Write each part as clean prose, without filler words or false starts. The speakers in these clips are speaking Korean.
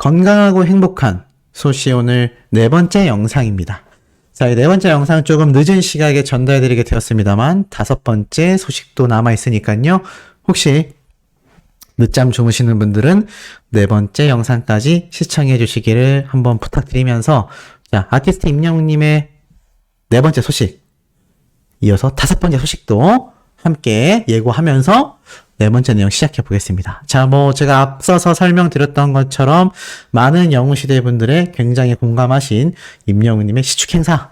건강하고 행복한 소시의 오늘 네 번째 영상입니다. 자, 이 네 번째 영상 조금 늦은 시각에 전달해드리게 되었습니다만 다섯 번째 소식도 남아있으니까요. 혹시 늦잠 주무시는 분들은 네 번째 영상까지 시청해 주시기를 한번 부탁드리면서, 자, 아티스트 임영웅님의 네 번째 소식, 이어서 다섯 번째 소식도 함께 예고하면서 네 번째 내용 시작해 보겠습니다. 자, 제가 앞서서 설명드렸던 것처럼 많은 영웅시대 분들의 굉장히 공감하신 임영웅님의 시축 행사,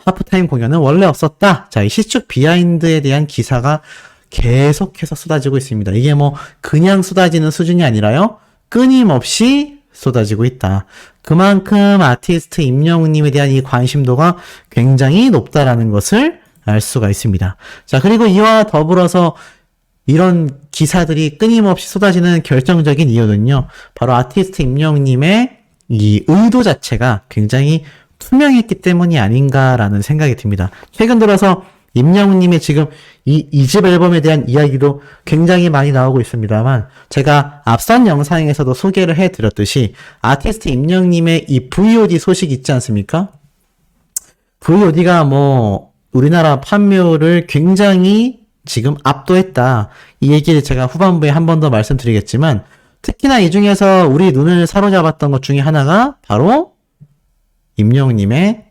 하프타임 공연은 원래 없었다. 자, 이 시축 비하인드에 대한 기사가 계속해서 쏟아지고 있습니다. 이게 그냥 쏟아지는 수준이 아니라요, 끊임없이 쏟아지고 있다. 그만큼 아티스트 임영웅님에 대한 이 관심도가 굉장히 높다라는 것을 알 수가 있습니다. 자, 그리고 이와 더불어서 이런 기사들이 끊임없이 쏟아지는 결정적인 이유는요, 바로 아티스트 임영웅님의 이 의도 자체가 굉장히 투명했기 때문이 아닌가라는 생각이 듭니다. 최근 들어서 임영웅님의 지금 이 2집 앨범에 대한 이야기도 굉장히 많이 나오고 있습니다만, 제가 앞선 영상에서도 소개를 해드렸듯이 아티스트 임영웅님의 이 VOD 소식 있지 않습니까? VOD가 우리나라 판매율을 굉장히 지금 압도했다. 이 얘기를 제가 후반부에 한 번 더 말씀드리겠지만, 특히나 이 중에서 우리 눈을 사로잡았던 것 중에 하나가 바로 임영웅님의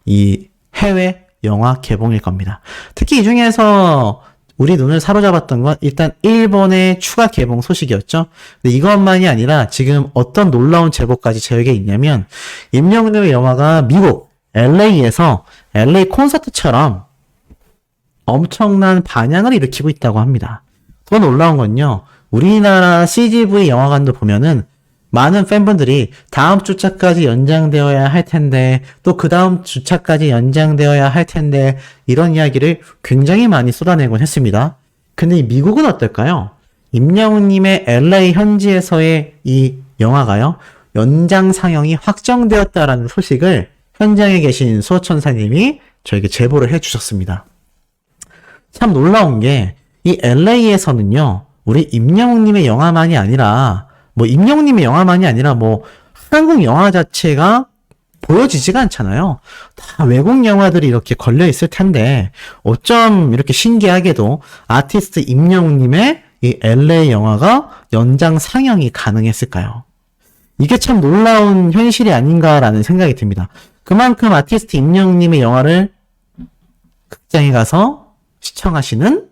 이 해외 영화 개봉일 겁니다. 특히 이 중에서 우리 눈을 사로잡았던 건 일단 일본의 추가 개봉 소식이었죠. 근데 이것만이 아니라 지금 어떤 놀라운 제보까지 제에게 있냐면, 임영웅님의 영화가 미국 LA에서 LA 콘서트처럼 엄청난 반향을 일으키고 있다고 합니다. 더 놀라운 건요, 우리나라 CGV 영화관도 보면은 많은 팬분들이 다음 주차까지 연장되어야 할 텐데, 또 그 다음 주차까지 연장되어야 할 텐데, 이런 이야기를 굉장히 많이 쏟아내곤 했습니다. 근데 이 미국은 어떨까요? 임영웅님의 LA 현지에서의 이 영화가요, 연장 상영이 확정되었다라는 소식을 현장에 계신 수호천사님이 저에게 제보를 해주셨습니다. 참 놀라운 게, 이 LA에서는요, 우리 임영웅님의 영화만이 아니라, 임영웅님의 영화만이 아니라, 한국 영화 자체가 보여지지가 않잖아요. 다 외국 영화들이 이렇게 걸려있을 텐데, 어쩜 이렇게 신기하게도 아티스트 임영웅님의 이 LA 영화가 연장 상영이 가능했을까요? 이게 참 놀라운 현실이 아닌가라는 생각이 듭니다. 그만큼 아티스트 임영웅님의 영화를 극장에 가서 시청하시는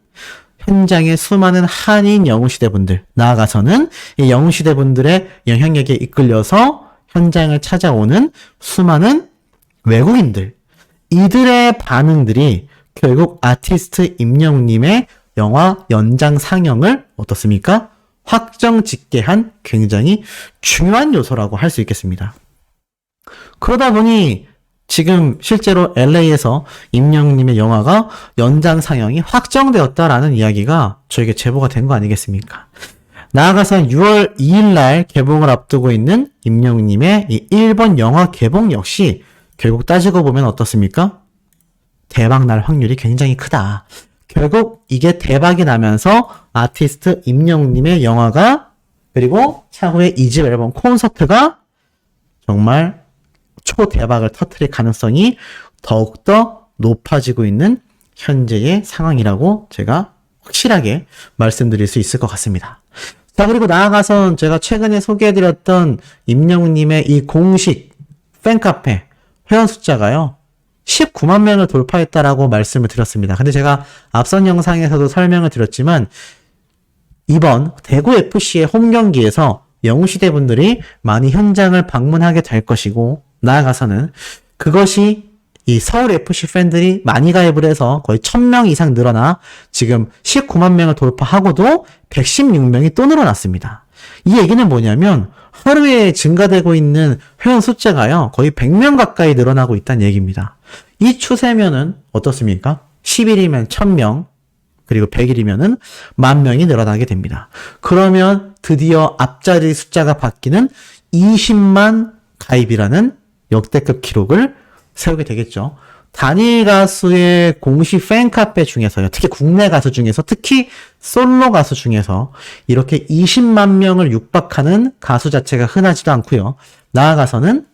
현장의 수많은 한인 영웅시대분들, 나아가서는 이 영웅시대분들의 영향력에 이끌려서 현장을 찾아오는 수많은 외국인들, 이들의 반응들이 결국 아티스트 임영웅님의 영화 연장 상영을 어떻습니까? 확정짓게 한 굉장히 중요한 요소라고 할 수 있겠습니다. 그러다 보니 지금 실제로 LA에서 임영웅님의 영화가 연장 상영이 확정되었다라는 이야기가 저에게 제보가 된 거 아니겠습니까? 나아가서 6월 2일 날 개봉을 앞두고 있는 임영웅님의 이 일본 영화 개봉 역시 결국 따지고 보면 어떻습니까? 대박 날 확률이 굉장히 크다. 결국 이게 대박이 나면서 아티스트 임영웅님의 영화가, 그리고 차후에 2집 앨범 콘서트가 정말 초대박을 터뜨릴 가능성이 더욱더 높아지고 있는 현재의 상황이라고 제가 확실하게 말씀드릴 수 있을 것 같습니다. 자, 그리고 나아가선 제가 최근에 소개해드렸던 임영웅님의 이 공식 팬카페 회원 숫자가요, 19만 명을 돌파했다라고 말씀을 드렸습니다. 근데 제가 앞선 영상에서도 설명을 드렸지만, 이번 대구 FC의 홈 경기에서 영웅시대 분들이 많이 현장을 방문하게 될 것이고, 나아가서는 그것이 이 서울 FC 팬들이 많이 가입을 해서 거의 1000명 이상 늘어나 지금 19만 명을 돌파하고도 116명이 또 늘어났습니다. 이 얘기는 뭐냐면, 하루에 증가되고 있는 회원 숫자가요, 거의 100명 가까이 늘어나고 있다는 얘기입니다. 이 추세면은 어떻습니까? 10일이면 1000명, 그리고 100일이면은 10,000명이 늘어나게 됩니다. 그러면 드디어 앞자리 숫자가 바뀌는 20만 가입이라는 역대급 기록을 세우게 되겠죠. 단일 가수의 공식 팬카페 중에서요. 특히 국내 가수 중에서, 특히 솔로 가수 중에서 이렇게 20만 명을 육박하는 가수 자체가 흔하지도 않고요. 나아가서는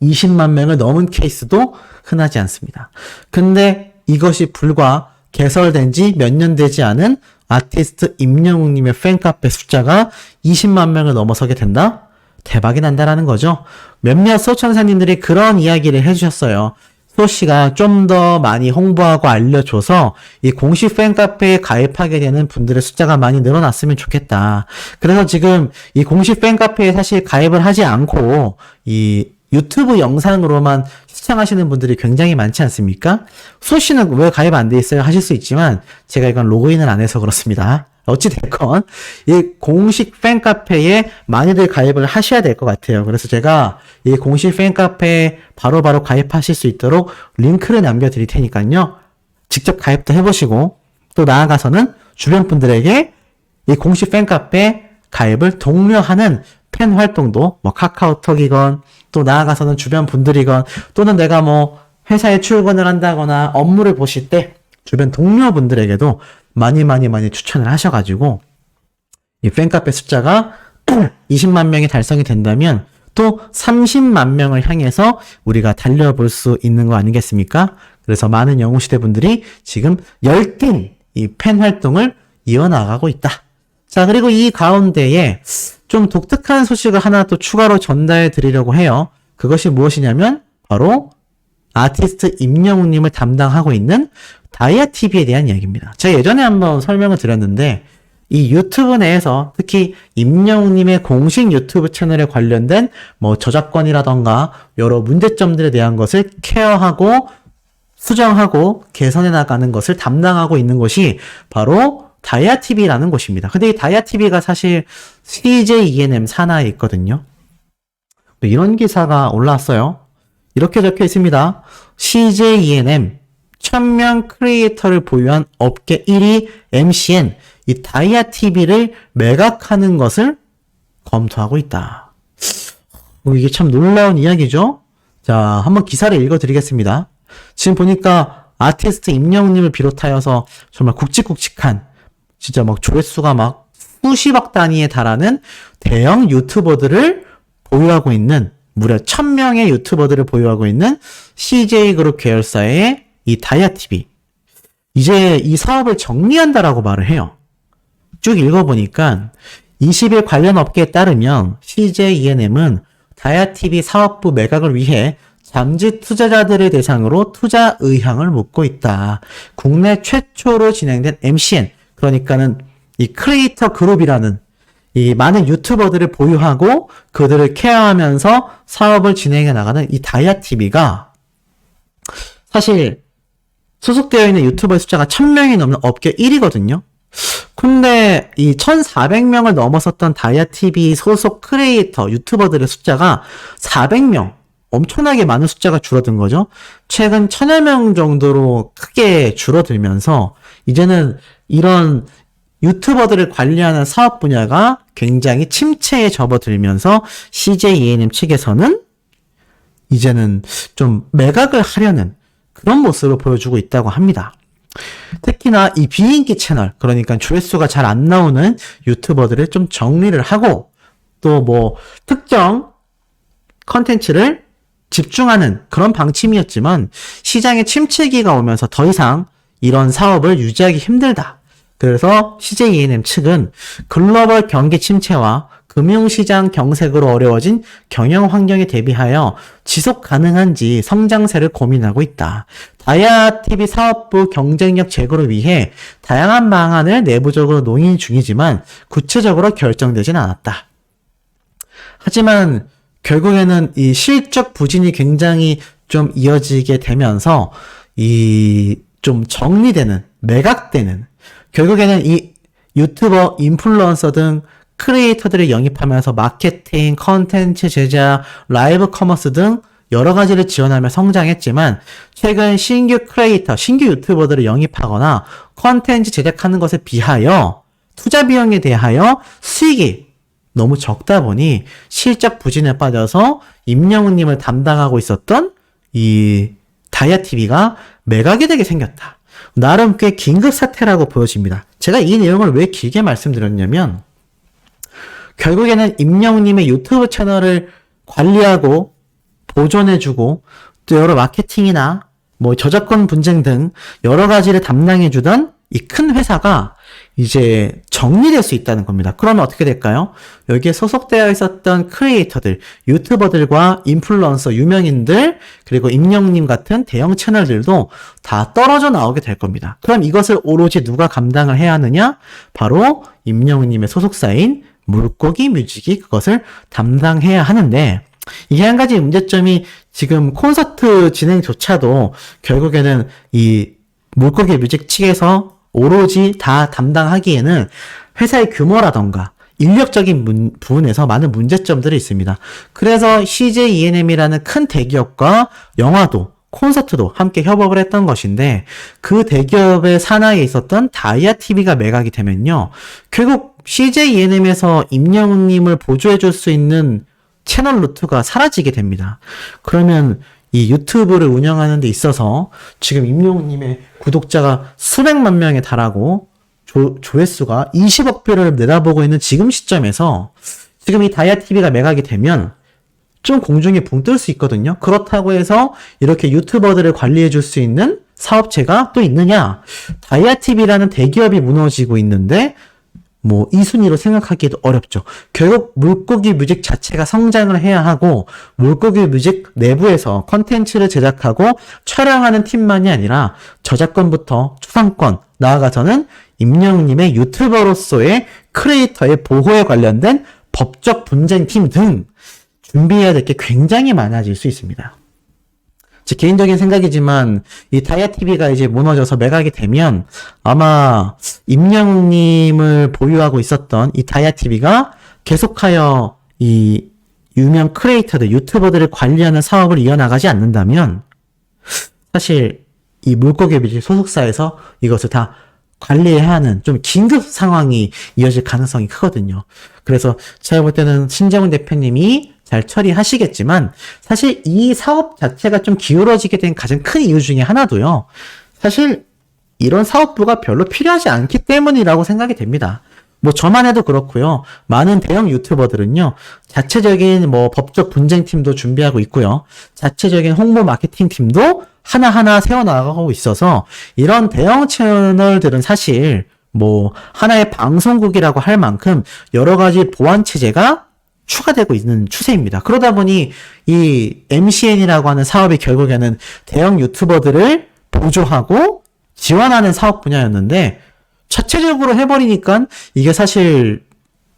20만 명을 넘은 케이스도 흔하지 않습니다. 근데 이것이 불과 개설된 지 몇 년 되지 않은 아티스트 임영웅님의 팬카페 숫자가 20만 명을 넘어서게 된다? 대박이 난다라는 거죠. 몇몇 소천사님들이 그런 이야기를 해주셨어요. 소씨가 좀 더 많이 홍보하고 알려줘서 이 공식 팬카페에 가입하게 되는 분들의 숫자가 많이 늘어났으면 좋겠다. 그래서 지금 이 공식 팬카페에 사실 가입을 하지 않고 이 유튜브 영상으로만 시청하시는 분들이 굉장히 많지 않습니까? 소씨는 왜 가입 안 돼 있어요? 하실 수 있지만 제가 이건 로그인을 안 해서 그렇습니다. 어찌됐건 이 공식 팬카페에 많이들 가입을 하셔야 될 것 같아요. 그래서 제가 이 공식 팬카페에 바로바로 가입하실 수 있도록 링크를 남겨드릴 테니까요. 직접 가입도 해보시고 또 나아가서는 주변 분들에게 이 공식 팬카페 가입을 독려하는 팬 활동도 뭐 카카오톡이건 또 나아가서는 주변 분들이건 또는 내가 뭐 회사에 출근을 한다거나 업무를 보실 때 주변 동료분들에게도 많이 추천을 하셔가지고 이 팬카페 숫자가 20만 명이 달성이 된다면 또 30만 명을 향해서 우리가 달려볼 수 있는 거 아니겠습니까? 그래서 많은 영웅시대 분들이 지금 열띤 이 팬 활동을 이어나가고 있다. 자, 그리고 이 가운데에 좀 독특한 소식을 하나 또 추가로 전달해 드리려고 해요. 그것이 무엇이냐면 바로 아티스트 임영웅님을 담당하고 있는 다이아TV에 대한 이야기입니다. 제가 예전에 한번 설명을 드렸는데 이 유튜브 내에서 특히 임영웅님의 공식 유튜브 채널에 관련된 뭐 저작권이라던가 여러 문제점들에 대한 것을 케어하고 수정하고 개선해 나가는 것을 담당하고 있는 곳이 바로 다이아TV라는 곳입니다. 근데 이 다이아TV가 사실 CJ ENM 산하에 있거든요. 이런 기사가 올라왔어요. 이렇게 적혀 있습니다. CJ ENM 1000명 크리에이터를 보유한 업계 1위 MCN 이 다이아TV를 매각하는 것을 검토하고 있다. 이게 참 놀라운 이야기죠? 자, 한번 기사를 읽어드리겠습니다. 지금 보니까 아티스트 임영웅님을 비롯하여서 정말 굵직굵직한 진짜 막 조회수가 막 수십억 단위에 달하는 대형 유튜버들을 보유하고 있는 무려 1000명의 유튜버들을 보유하고 있는 CJ그룹 계열사의 이 다이아TV. 이제 이 사업을 정리한다라고 말을 해요. 쭉 읽어보니까 20일 관련 업계에 따르면 CJ ENM은 다이아TV 사업부 매각을 위해 잠재 투자자들을 대상으로 투자 의향을 묻고 있다. 국내 최초로 진행된 MCN, 그러니까는 이 크리에이터 그룹이라는 이 많은 유튜버들을 보유하고 그들을 케어하면서 사업을 진행해 나가는 이 다이아TV가 사실 소속되어 있는 유튜버의 숫자가 1000명이 넘는 업계 1위거든요. 근데 이 1400명을 넘어섰던 다이아TV 소속 크리에이터 유튜버들의 숫자가 400명, 엄청나게 많은 숫자가 줄어든 거죠. 최근 1000여 명 정도로 크게 줄어들면서 이제는 이런 유튜버들을 관리하는 사업 분야가 굉장히 침체에 접어들면서 CJ ENM 측에서는 이제는 좀 매각을 하려는 그런 모습을 보여주고 있다고 합니다. 특히나 이 비인기 채널, 그러니까 조회수가 잘 안 나오는 유튜버들을 좀 정리를 하고 또 뭐 특정 컨텐츠를 집중하는 그런 방침이었지만 시장의 침체기가 오면서 더 이상 이런 사업을 유지하기 힘들다. 그래서 CJ ENM 측은 글로벌 경기 침체와 금융시장 경색으로 어려워진 경영 환경에 대비하여 지속 가능한지 성장세를 고민하고 있다. 다이아TV 사업부 경쟁력 제고를 위해 다양한 방안을 내부적으로 논의 중이지만 구체적으로 결정되진 않았다. 하지만 결국에는 이 실적 부진이 굉장히 좀 이어지게 되면서 이 좀 정리되는, 매각되는, 결국에는 이 유튜버, 인플루언서 등 크리에이터들을 영입하면서 마케팅, 컨텐츠 제작, 라이브 커머스 등 여러 가지를 지원하며 성장했지만 최근 신규 크리에이터, 신규 유튜버들을 영입하거나 컨텐츠 제작하는 것에 비하여 투자 비용에 대하여 수익이 너무 적다 보니 실적 부진에 빠져서 임영웅님을 담당하고 있었던 이 다이아TV가 매각이 되게 생겼다. 나름 꽤 긴급 사태라고 보여집니다. 제가 이 내용을 왜 길게 말씀드렸냐면 결국에는 임영웅님의 유튜브 채널을 관리하고 보존해주고 또 여러 마케팅이나 뭐 저작권 분쟁 등 여러 가지를 담당해주던 이 큰 회사가 이제 정리될 수 있다는 겁니다. 그러면 어떻게 될까요? 여기에 소속되어 있었던 크리에이터들, 유튜버들과 인플루언서, 유명인들, 그리고 임영웅님 같은 대형 채널들도 다 떨어져 나오게 될 겁니다. 그럼 이것을 오로지 누가 감당을 해야 하느냐? 바로 임영웅님의 소속사인 물고기 뮤직이 그것을 담당해야 하는데, 이게 한 가지 문제점이 지금 콘서트 진행조차도 결국에는 이 물고기 뮤직 측에서 오로지 다 담당하기에는 회사의 규모라던가 인력적인 부분에서 많은 문제점들이 있습니다. 그래서 CJ ENM이라는 큰 대기업과 영화도, 콘서트도 함께 협업을 했던 것인데 그 대기업의 산하에 있었던 다이아TV가 매각이 되면요. 결국 CJ ENM에서 임영웅님을 보조해줄 수 있는 채널 루트가 사라지게 됩니다. 그러면 이 유튜브를 운영하는 데 있어서 지금 임영웅님의 구독자가 수백만 명에 달하고 조회수가 20억 뷰를 내다보고 있는 지금 시점에서 지금 이 다이아TV가 매각이 되면 좀 공중에 붕 뜰 수 있거든요. 그렇다고 해서 이렇게 유튜버들을 관리해 줄 수 있는 사업체가 또 있느냐? 다이아TV라는 대기업이 무너지고 있는데 뭐 이 순위로 생각하기도 어렵죠. 결국 물고기 뮤직 자체가 성장을 해야 하고 물고기 뮤직 내부에서 컨텐츠를 제작하고 촬영하는 팀만이 아니라 저작권부터 초상권, 나아가서는 임영웅님의 유튜버로서의 크리에이터의 보호에 관련된 법적 분쟁팀 등 준비해야 될 게 굉장히 많아질 수 있습니다. 제 개인적인 생각이지만 이 다이아TV가 이제 무너져서 매각이 되면 아마 임영웅님을 보유하고 있었던 이 다이아TV가 계속하여 이 유명 크리에이터들, 유튜버들을 관리하는 사업을 이어나가지 않는다면 사실 이 물고기 뮤직 소속사에서 이것을 다 관리해야 하는 좀 긴급 상황이 이어질 가능성이 크거든요. 그래서 제가 볼 때는 신재훈 대표님이 잘 처리하시겠지만 사실 이 사업 자체가 좀 기울어지게 된 가장 큰 이유 중에 하나도요. 사실 이런 사업부가 별로 필요하지 않기 때문이라고 생각이 됩니다. 뭐 저만 해도 그렇고요. 많은 대형 유튜버들은요. 자체적인 뭐 법적 분쟁팀도 준비하고 있고요. 자체적인 홍보 마케팅 팀도 하나하나 세워나가고 있어서 이런 대형 채널들은 사실 뭐 하나의 방송국이라고 할 만큼 여러 가지 보안 체제가 추가되고 있는 추세입니다. 그러다 보니 이 MCN이라고 하는 사업이 결국에는 대형 유튜버들을 보조하고 지원하는 사업 분야였는데 자체적으로 해버리니까 이게 사실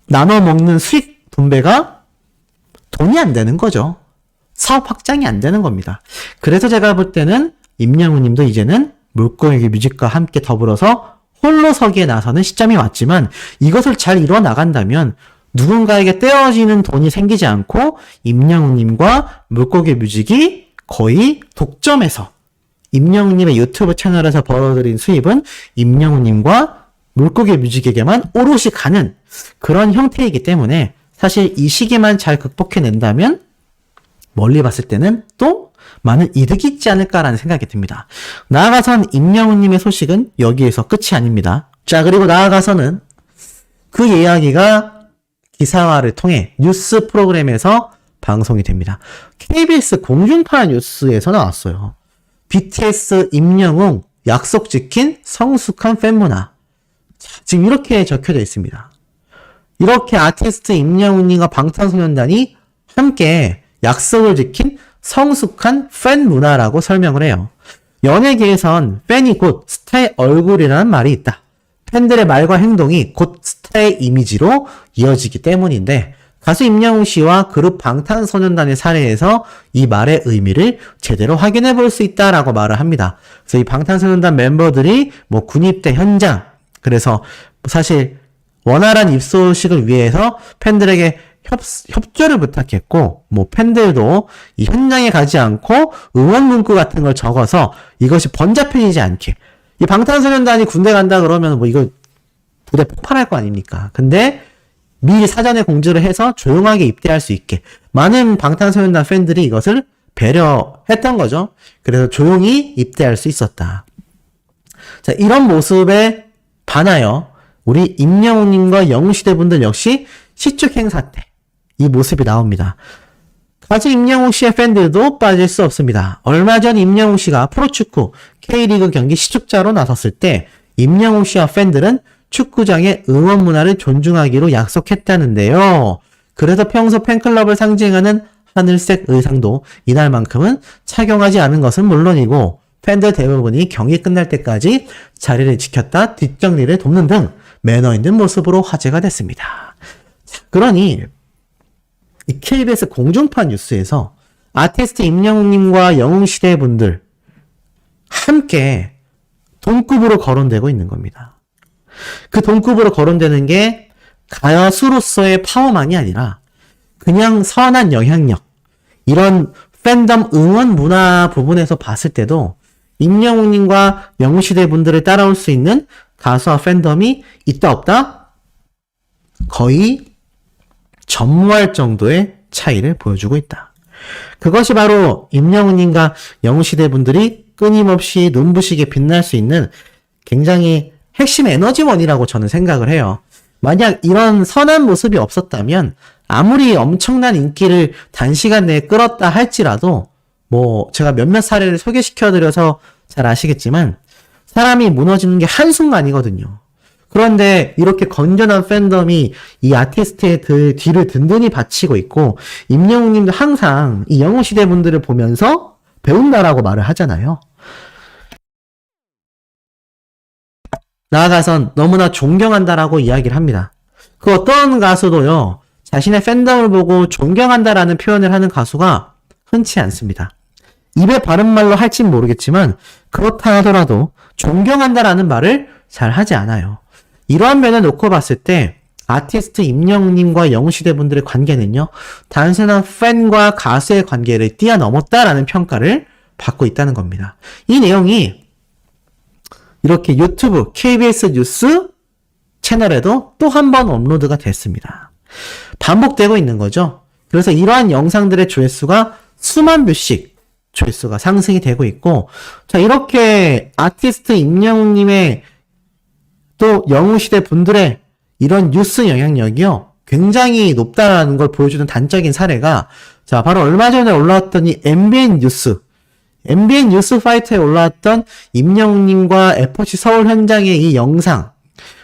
나눠 먹는 수익 분배가 돈이 안 되는 거죠. 사업 확장이 안 되는 겁니다. 그래서 제가 볼 때는 임영웅님도 이제는 물고기 뮤직과 함께 더불어서 홀로 서기에 나서는 시점이 왔지만 이것을 잘 이루어 나간다면 누군가에게 떼어지는 돈이 생기지 않고 임영웅님과 물고기 뮤직이 거의 독점해서 임영웅님의 유튜브 채널에서 벌어들인 수입은 임영웅님과 물고기 뮤직에게만 오롯이 가는 그런 형태이기 때문에 사실 이 시기만 잘 극복해낸다면 멀리 봤을 때는 또 많은 이득이 있지 않을까라는 생각이 듭니다. 나아가선 임영웅님의 소식은 여기에서 끝이 아닙니다. 자, 그리고 나아가서는 그 이야기가 기사화를 통해 뉴스 프로그램에서 방송이 됩니다. KBS 공중파 뉴스에서 나왔어요. BTS 임영웅 약속 지킨 성숙한 팬문화. 지금 이렇게 적혀져 있습니다. 이렇게 아티스트 임영웅님과 방탄소년단이 함께 약속을 지킨 성숙한 팬 문화라고 설명을 해요. 연예계에선 팬이 곧 스타의 얼굴이라는 말이 있다. 팬들의 말과 행동이 곧 스타의 이미지로 이어지기 때문인데 가수 임영웅 씨와 그룹 방탄소년단의 사례에서 이 말의 의미를 제대로 확인해 볼 수 있다라고 말을 합니다. 그래서 이 방탄소년단 멤버들이 뭐 군입대 현장, 그래서 사실 원활한 입소식을 위해서 팬들에게 협조를 부탁했고, 뭐 팬들도 이 현장에 가지 않고 응원 문구 같은 걸 적어서 이것이 번잡해지지 않게, 이 방탄소년단이 군대 간다 그러면 뭐 이거 부대 폭발할 거 아닙니까? 근데 미리 사전에 공지를 해서 조용하게 입대할 수 있게 많은 방탄소년단 팬들이 이것을 배려했던 거죠. 그래서 조용히 입대할 수 있었다. 자, 이런 모습에 반하여 우리 임영웅님과 영웅시대 분들 역시 시축 행사 때 이 모습이 나옵니다. 가수 임영웅 씨의 팬들도 빠질 수 없습니다. 얼마 전 임영웅 씨가 프로축구 K리그 경기 시축자로 나섰을 때 임영웅 씨와 팬들은 축구장의 응원 문화를 존중하기로 약속했다는데요. 그래서 평소 팬클럽을 상징하는 하늘색 의상도 이날만큼은 착용하지 않은 것은 물론이고 팬들 대부분이 경기 끝날 때까지 자리를 지켰다 뒷정리를 돕는 등 매너 있는 모습으로 화제가 됐습니다. 그러니 이 KBS 공중파 뉴스에서 아티스트 임영웅님과 영웅시대 분들 함께 동급으로 거론되고 있는 겁니다. 그 동급으로 거론되는 게 가수로서의 파워만이 아니라 그냥 선한 영향력, 이런 팬덤 응원 문화 부분에서 봤을 때도 임영웅님과 영웅시대 분들을 따라올 수 있는 가수와 팬덤이 있다 없다? 거의 전무할 정도의 차이를 보여주고 있다. 그것이 바로 임영웅님과 영웅시대 분들이 끊임없이 눈부시게 빛날 수 있는 굉장히 핵심 에너지원이라고 저는 생각을 해요. 만약 이런 선한 모습이 없었다면 아무리 엄청난 인기를 단시간 내에 끌었다 할지라도 뭐 제가 몇몇 사례를 소개시켜드려서 잘 아시겠지만 사람이 무너지는 게 한순간이거든요. 그런데 이렇게 건전한 팬덤이 이 아티스트의 뒤를 든든히 받치고 있고 임영웅님도 항상 이 영웅시대 분들을 보면서 배운다라고 말을 하잖아요. 나아가선 너무나 존경한다라고 이야기를 합니다. 그 어떤 가수도요, 자신의 팬덤을 보고 존경한다라는 표현을 하는 가수가 흔치 않습니다. 입에 바른 말로 할진 모르겠지만 그렇다 하더라도 존경한다라는 말을 잘 하지 않아요. 이러한 면을 놓고 봤을 때 아티스트 임영웅님과 영웅시대 분들의 관계는요, 단순한 팬과 가수의 관계를 뛰어넘었다라는 평가를 받고 있다는 겁니다. 이 내용이 이렇게 유튜브 KBS 뉴스 채널에도 또 한 번 업로드가 됐습니다. 반복되고 있는 거죠. 그래서 이러한 영상들의 조회수가 수만 뷰씩 조회수가 상승이 되고 있고, 자, 이렇게 아티스트 임영웅님의 또 영웅시대 분들의 이런 뉴스 영향력이요, 굉장히 높다는 걸 보여주는 단적인 사례가, 자, 바로 얼마 전에 올라왔던 이 MBN 뉴스 파이터에 올라왔던 임영웅님과 FC 서울 현장의 이 영상,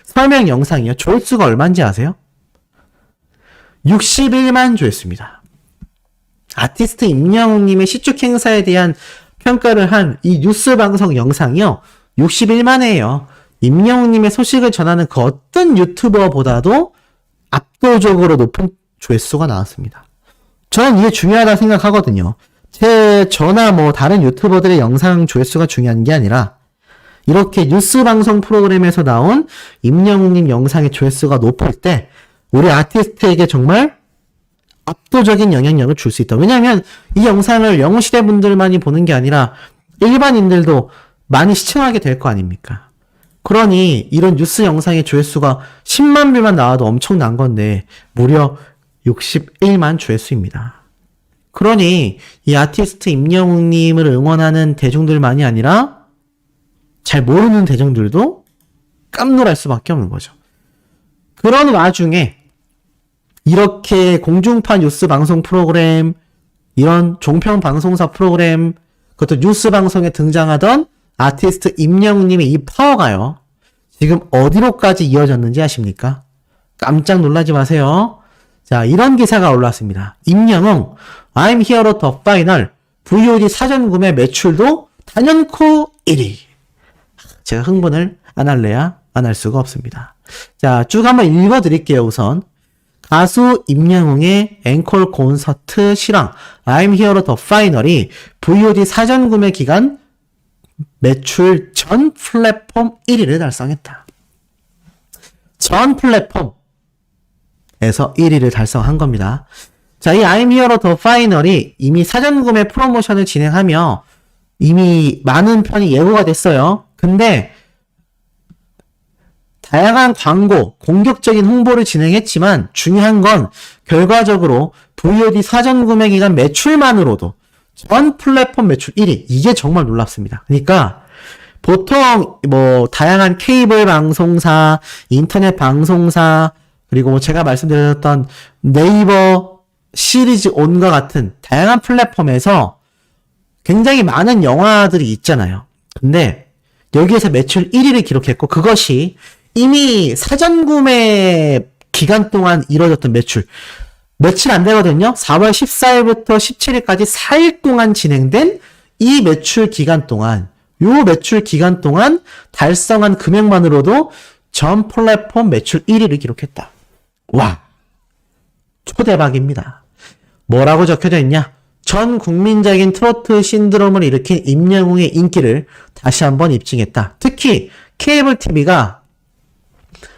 설명 영상이요, 조회수가 얼마인지 아세요? 61만 조회수입니다. 아티스트 임영웅님의 시축 행사에 대한 평가를 한 이 뉴스 방송 영상이요, 61만회예요. 임영웅님의 소식을 전하는 그 어떤 유튜버보다도 압도적으로 높은 조회수가 나왔습니다. 저는 이게 중요하다고 생각하거든요. 저나 뭐 다른 유튜버들의 영상 조회수가 중요한 게 아니라 이렇게 뉴스 방송 프로그램에서 나온 임영웅님 영상의 조회수가 높을 때 우리 아티스트에게 정말 압도적인 영향력을 줄 수 있다. 왜냐하면 이 영상을 영웅시대 분들만이 보는 게 아니라 일반인들도 많이 시청하게 될 거 아닙니까? 그러니 이런 뉴스 영상의 조회수가 10만 뷰만 나와도 엄청난 건데 무려 61만 조회수입니다. 그러니 이 아티스트 임영웅님을 응원하는 대중들만이 아니라 잘 모르는 대중들도 깜놀할 수밖에 없는 거죠. 그런 와중에 이렇게 공중파 뉴스 방송 프로그램, 이런 종편 방송사 프로그램, 그것도 뉴스 방송에 등장하던 아티스트 임영웅님의 이 파워가요, 지금 어디로까지 이어졌는지 아십니까? 깜짝 놀라지 마세요. 자, 이런 기사가 올라왔습니다. 임영웅, I'm Here to Final, VOD 사전 구매 매출도 단연코 1위. 제가 흥분을 안 할래야 안 할 수가 없습니다. 자, 쭉 한번 읽어드릴게요. 우선 가수 임영웅의 앵콜 콘서트 실황 I'm Here to Final이 VOD 사전 구매 기간 매출 전 플랫폼 1위를 달성했다. 전 플랫폼에서 1위를 달성한 겁니다. 자, 이 I'm Here to Final이 이미 사전 구매 프로모션을 진행하며 이미 많은 편이 예고가 됐어요. 근데 다양한 광고, 공격적인 홍보를 진행했지만 중요한 건 결과적으로 VOD 사전 구매 기간 매출만으로도 전 플랫폼 매출 1위. 이게 정말 놀랍습니다. 그러니까 보통 뭐 다양한 케이블 방송사, 인터넷 방송사, 그리고 뭐 제가 말씀드렸던 네이버 시리즈 온과 같은 다양한 플랫폼에서 굉장히 많은 영화들이 있잖아요. 근데 여기에서 매출 1위를 기록했고, 그것이 이미 사전 구매 기간 동안 이루어졌던 매출, 며칠 안 되거든요. 4월 14일부터 17일까지 4일 동안 진행된 이 매출 기간 동안, 요 매출 기간 동안 달성한 금액만으로도 전 플랫폼 매출 1위를 기록했다. 와, 초대박입니다. 뭐라고 적혀져 있냐? 전 국민적인 트로트 신드롬을 일으킨 임영웅의 인기를 다시 한번 입증했다. 특히 케이블 TV가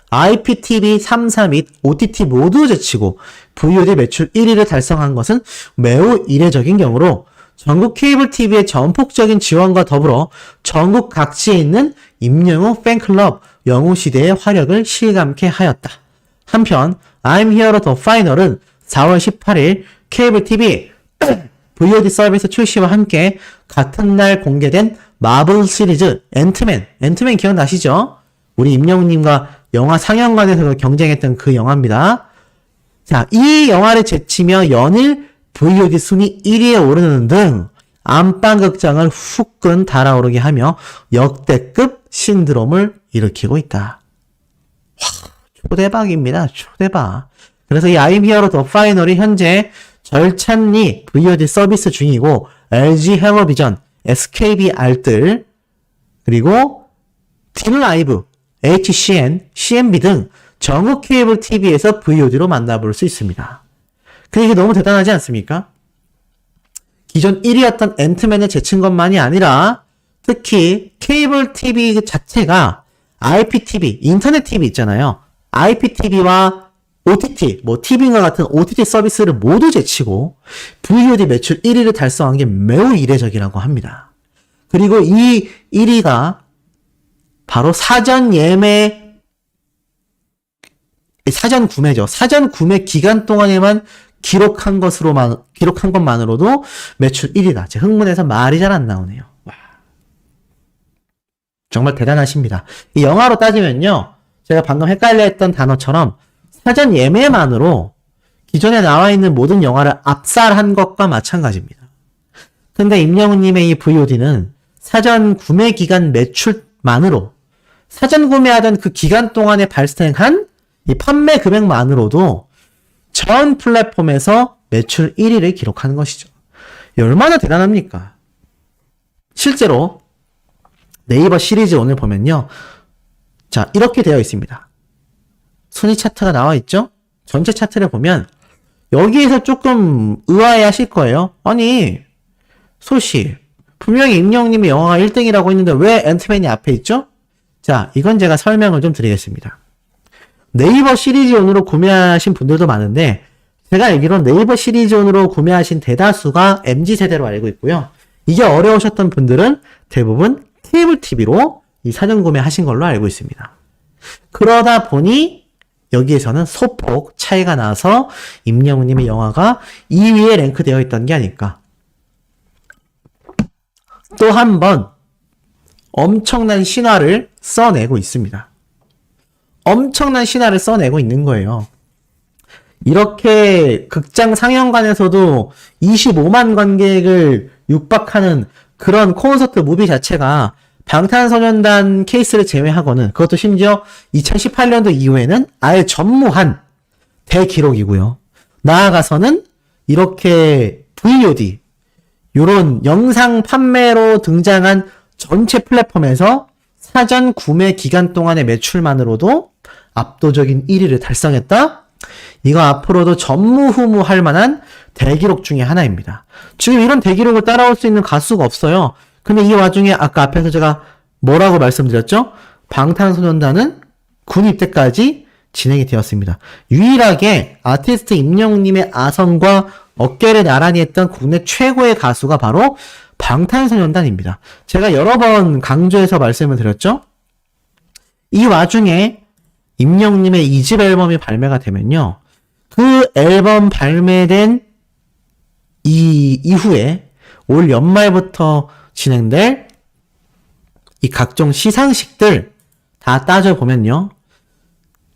IPTV 3사 및 OTT 모두 제치고 VOD 매출 1위를 달성한 것은 매우 이례적인 경우로 전국 케이블 TV의 전폭적인 지원과 더불어 전국 각지에 있는 임영웅 팬클럽 영웅시대의 화력을 실감케 하였다. 한편 I'm Here to Final은 4월 18일 케이블 TV VOD 서비스 출시와 함께 같은 날 공개된 마블 시리즈 앤트맨 기억나시죠? 우리 임영웅님과 영화 상영관에서 경쟁했던 그 영화입니다. 자, 이 영화를 제치며 연일 VOD 순위 1위에 오르는 등 안방극장을 후끈 달아오르게 하며 역대급 신드롬을 일으키고 있다. 와, 초대박입니다. 초대박. 그래서 이 I'm Here to Final이 현재 절찬리 VOD 서비스 중이고 LG 헬로비전, SKB-R들, 그리고 딘라이브, HCN, CNB 등 전국 케이블 TV에서 VOD로 만나볼 수 있습니다. 근데 이게 너무 대단하지 않습니까? 기존 1위였던 앤트맨을 제친 것만이 아니라 특히 케이블 TV 자체가 IPTV, 인터넷 TV 있잖아요. IPTV와 OTT, 뭐 TV인과 같은 OTT 서비스를 모두 제치고 VOD 매출 1위를 달성한 게 매우 이례적이라고 합니다. 그리고 이 1위가 바로 사전 구매죠. 사전 구매 기간 동안에만 기록한 것만으로도 매출 1위다. 제 흥분해서 말이 잘 안 나오네요. 와. 정말 대단하십니다. 이 영화로 따지면요, 제가 방금 헷갈려 했던 단어처럼 사전 예매만으로 기존에 나와 있는 모든 영화를 압살한 것과 마찬가지입니다. 근데 임영웅님의 이 VOD는 사전 구매 기간 매출만으로, 사전 구매하던 그 기간 동안에 발생한 이 판매 금액만으로도 전 플랫폼에서 매출 1위를 기록하는 것이죠. 얼마나 대단합니까? 실제로 네이버 시리즈 오늘 보면요, 자, 이렇게 되어 있습니다. 순위 차트가 나와 있죠? 전체 차트를 보면 여기에서 조금 의아해 하실 거예요. 아니, 소씨, 분명히 임영웅님의 영화가 1등이라고 했는데 왜 앤트맨이 앞에 있죠? 자, 이건 제가 설명을 좀 드리겠습니다. 네이버 시리즈온으로 구매하신 분들도 많은데 제가 알기로는 네이버 시리즈온으로 구매하신 대다수가 MZ세대로 알고 있고요. 이게 어려우셨던 분들은 대부분 케이블 TV로 이 사전 구매하신 걸로 알고 있습니다. 그러다 보니 여기에서는 소폭 차이가 나서 임영웅님의 영화가 2위에 랭크되어 있던 게 아닐까. 또 한 번 엄청난 신화를 써내고 있습니다. 엄청난 신화를 써내고 있는 거예요. 이렇게 극장 상영관에서도 25만 관객을 육박하는 그런 콘서트 무비 자체가 방탄소년단 케이스를 제외하고는, 그것도 심지어 2018년도 이후에는 아예 전무한 대기록이고요. 나아가서는 이렇게 VOD, 요런 영상 판매로 등장한 전체 플랫폼에서 사전 구매 기간 동안의 매출만으로도 압도적인 1위를 달성했다? 이거 앞으로도 전무후무할 만한 대기록 중에 하나입니다. 지금 이런 대기록을 따라올 수 있는 가수가 없어요. 근데 이 와중에 아까 앞에서 제가 뭐라고 말씀드렸죠? 방탄소년단은 군 입대까지 진행이 되었습니다. 유일하게 아티스트 임영웅님의 아성과 어깨를 나란히 했던 국내 최고의 가수가 바로 방탄소년단입니다. 제가 여러 번 강조해서 말씀을 드렸죠? 이 와중에 임영웅님의 2집 앨범이 발매가 되면요, 그 앨범 발매된 이후에 올 연말부터 진행될 이 각종 시상식들 다 따져보면요.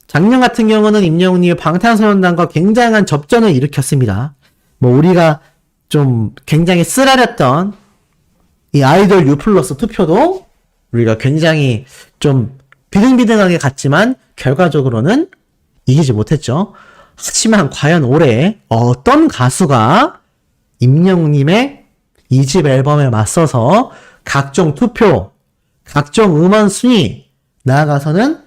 작년 같은 경우는 임영웅님이 방탄소년단과 굉장한 접전을 일으켰습니다. 뭐 우리가 좀 굉장히 쓰라렸던 이 아이돌 U+ 투표도 우리가 굉장히 좀 비등비등하게 갔지만 결과적으로는 이기지 못했죠. 하지만 과연 올해 어떤 가수가 임영웅님의 2집 앨범에 맞서서 각종 투표, 각종 음원 순위, 나아가서는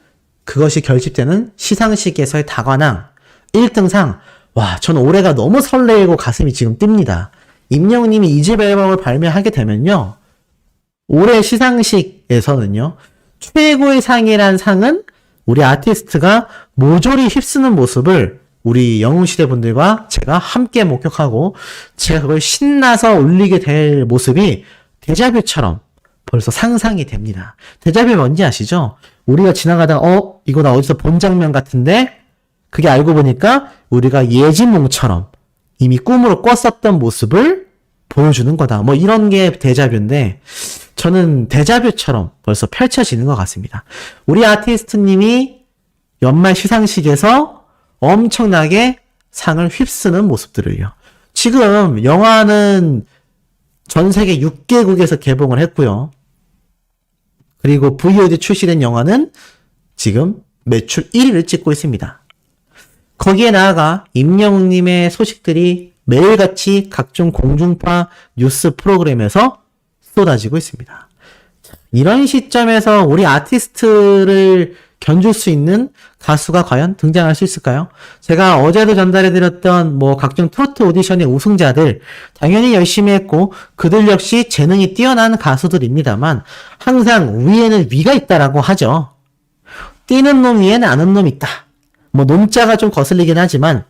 그것이 결집되는 시상식에서의 다관왕 1등상. 와, 전 올해가 너무 설레고 가슴이 지금 뜁니다. 임영웅님이 2집 앨범을 발매하게 되면요, 올해 시상식에서는요, 최고의 상이란 상은 우리 아티스트가 모조리 휩쓰는 모습을 우리 영웅시대 분들과 제가 함께 목격하고 제가 그걸 신나서 올리게 될 모습이 데자뷰처럼 벌써 상상이 됩니다. 데자뷰 뭔지 아시죠? 우리가 지나가다가 이거 나 어디서 본 장면 같은데? 그게 알고 보니까 우리가 예진몽처럼 이미 꿈으로 꿨었던 모습을 보여주는 거다. 뭐 이런 게 데자뷰인데 저는 데자뷰처럼 벌써 펼쳐지는 것 같습니다. 우리 아티스트님이 연말 시상식에서 엄청나게 상을 휩쓰는 모습들을요. 지금 영화는 전 세계 6개국에서 개봉을 했고요. 그리고 VOD 출시된 영화는 지금 매출 1위를 찍고 있습니다. 거기에 나아가 임영웅님의 소식들이 매일같이 각종 공중파 뉴스 프로그램에서 쏟아지고 있습니다. 이런 시점에서 우리 아티스트를 견줄 수 있는 가수가 과연 등장할 수 있을까요? 제가 어제도 전달해드렸던 뭐 각종 트로트 오디션의 우승자들 당연히 열심히 했고 그들 역시 재능이 뛰어난 가수들입니다만 항상 위에는 위가 있다라고 하죠. 뛰는 놈 위에는 아는 놈 있다. 뭐 놈자가 좀 거슬리긴 하지만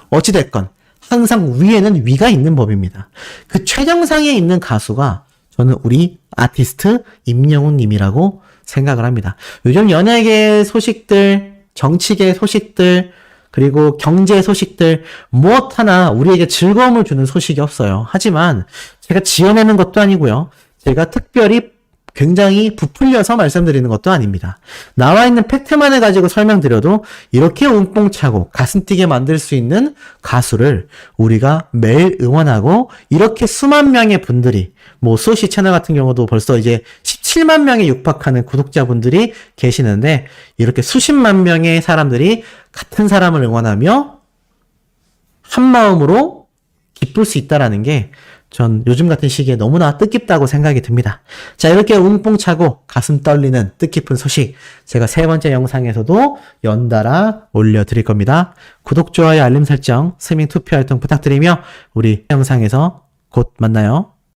어찌됐건 항상 위에는 위가 있는 법입니다. 그 최정상에 있는 가수가 저는 우리 아티스트 임영웅 님이라고 생각을 합니다. 요즘 연예계 소식들, 정치계 소식들, 그리고 경제 소식들 무엇 하나 우리에게 즐거움을 주는 소식이 없어요. 하지만 제가 지어내는 것도 아니고요. 제가 특별히 굉장히 부풀려서 말씀드리는 것도 아닙니다. 나와 있는 팩트만을 가지고 설명드려도 이렇게 움뽕차고 가슴 뛰게 만들 수 있는 가수를 우리가 매일 응원하고 이렇게 수만 명의 분들이 뭐 수시 채널 같은 경우도 벌써 이제 17만 명에 육박하는 구독자분들이 계시는데 이렇게 수십만 명의 사람들이 같은 사람을 응원하며 한 마음으로 기쁠 수 있다라는 게 전 요즘 같은 시기에 너무나 뜻깊다고 생각이 듭니다. 자, 이렇게 웅뽕차고 가슴 떨리는 뜻깊은 소식 제가 세 번째 영상에서도 연달아 올려드릴 겁니다. 구독, 좋아요, 알림 설정, 스밍 투표 활동 부탁드리며 우리 영상에서 곧 만나요.